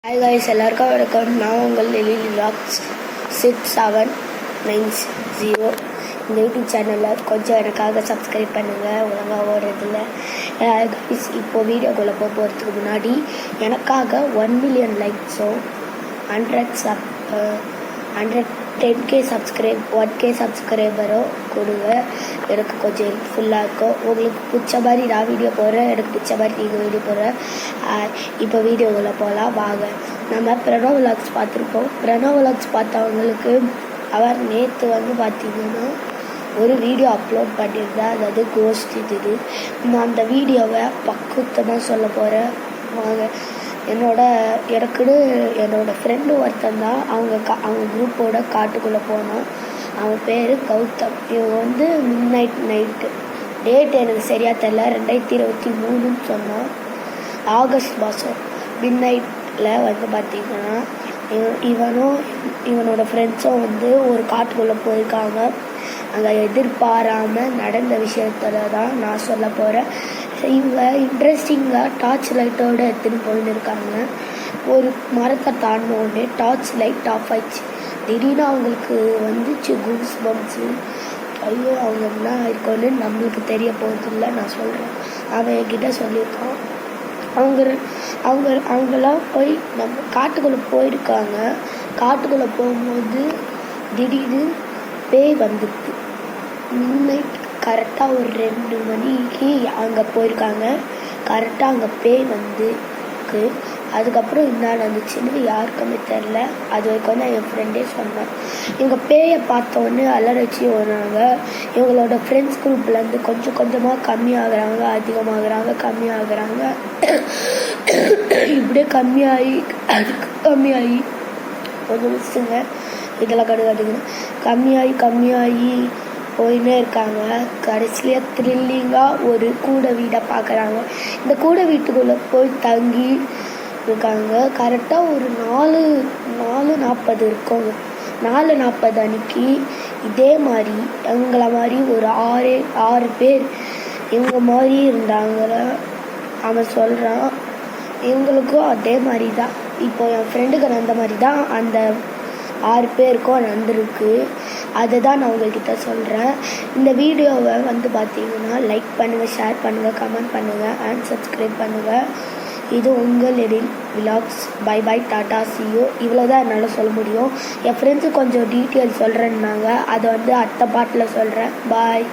Hi guys, எல்லாருக்கும் வணக்கம். நான் உங்கள் எழில் விலாக்ஸ் 6790. இந்த யூடியூப் சேனலில் கொஞ்சம் எனக்காக சப்ஸ்கிரைப் பண்ணுங்கள். ஒழுங்காக ஓடுறதில்ல காய்ஸ். இப்போது வீடியோக்குள்ளே போகிறதுக்கு முன்னாடி எனக்காக 1 மில்லியன் லைக்ஸோ 110K சப்ஸ்கிரைப் 1K சப்ஸ்கிரைபரோ கொடுங்க. எனக்கு கொஞ்சம் ஹெல்ப்ஃபுல்லாக இருக்கும். உங்களுக்கு பிடிச்ச மாதிரி நான் வீடியோ போடுறேன், எனக்கு பிடிச்ச மாதிரி நீங்கள் வீடியோ போடுறேன். இப்போ வீடியோக்குள்ளே போகலாம் வாங்க. நம்ம பிரணவ் விலாக்ஸ் பார்த்துருப்போம். பிரணவ் விலாக்ஸ் பார்த்தவங்களுக்கு அவர் நேற்று பார்த்திங்கன்னா ஒரு வீடியோ அப்லோட் பண்ணியிருந்தேன், அதாவது கோஸ்ட் இது. நான் அந்த வீடியோவை பக்குவமாக சொல்ல போகிறேன் வாங்க. என்னோட ஃப்ரெண்டு ஒருத்தன் தான் அவங்க குரூப்போட காட்டுக்குள்ளே போனான். அவன் பேர் கௌதம். இவன் நைட்டு டேட் எனக்கு சரியாக தெரியல, 2023 சொன்னான். ஆகஸ்ட் மாதம் மிட்நைட்டில் பார்த்திங்கன்னா இவனோட ஃப்ரெண்ட்ஸும் ஒரு காட்டுக்குள்ளே போயிருக்காங்க. அங்கே எதிர்பாராமல் நடந்த விஷயத்தில் தான் நான் சொல்ல போகிறேன். இவங்க இன்ட்ரெஸ்டிங்காக டார்ச் லைட்டோடு எடுத்துன்னு போயின்னு இருக்காங்க. ஒரு மரத்தை தாண்டின உடனே டார்ச் லைட் ஆஃப் ஆயிடுச்சு. திடீர்னு அவங்களுக்கு வந்துச்சு கூஸ் பம்ப்ஸு. ஐயோ, அவங்க என்ன இருக்கோன்னு நம்மளுக்கு தெரிய போகிறதில்ல. நான் சொல்கிறேன், அவன் என்கிட்ட சொல்லியிருக்கான். அவங்களாம் போய் நம்ம காட்டுக்குள்ளே போயிருக்காங்க. காட்டுக்குள்ளே போகும்போது திடீர்னு பேய் வந்துடுது. மிட்நைட் கரெக்டாக ஒரு 2 மணிக்கு அங்கே போயிருக்காங்க. கரெக்டாக அங்கே பேய் வந்துருக்கு. அதுக்கப்புறம் என்ன நடந்துச்சுன்னு யாருக்குமே தெரில. அது வரைக்கும் தான் என் ஃப்ரெண்டே சொன்னான். இவங்க பேயை பார்த்தோன்னே அலறச்சி வர்றாங்க. இவங்களோட ஃப்ரெண்ட்ஸ் குரூப்லேருந்து கொஞ்சம் கொஞ்சமாக கம்மியாகிறாங்க, அதிகமாகறாங்க, கம்மியாகிறாங்க. இப்படியே கம்மியாகி கொஞ்சம் மிஸ்ஸுங்க, இதெல்லாம் கிடையாதுங்க. கம்மியாகி போயின்னே இருக்காங்க. கடைசியாக த்ரில்லிங்காக ஒரு கூடை வீடை பார்க்குறாங்க. இந்த கூடை வீட்டுக்குள்ளே போய் தங்கி இருக்காங்க. கரெக்டாக ஒரு 4:40 இருக்கும். 4:40 அன்னைக்கு இதே மாதிரி எங்களை மாதிரி ஒரு 6 பேர் இவங்க மாதிரி இருந்தாங்க. அவன் சொல்கிறான், இவங்களுக்கும் அதே மாதிரி தான் இப்போ என் ஃப்ரெண்டுக்கு நடந்த மாதிரி தான் அந்த 6 பேருக்கும் நடந்திருக்கு. அதை தான் நான் உங்கள்கிட்ட சொல்கிறேன். இந்த வீடியோவை பார்த்தீங்கன்னா லைக் பண்ணுங்கள், ஷேர் பண்ணுங்கள், கமெண்ட் பண்ணுங்கள் அண்ட் சப்ஸ்கிரைப் பண்ணுங்கள். இது உங்கள் Ezhil vlogs. Bye bye, tata, ciao. இவ்வளோ தான் என்னால் சொல்ல முடியும். என் ஃப்ரெண்ட்ஸு கொஞ்சம் டீட்டெயில் சொல்கிறேன்னாங்க. அதை அடுத்த பாட்டில் சொல்கிறேன். பாய்.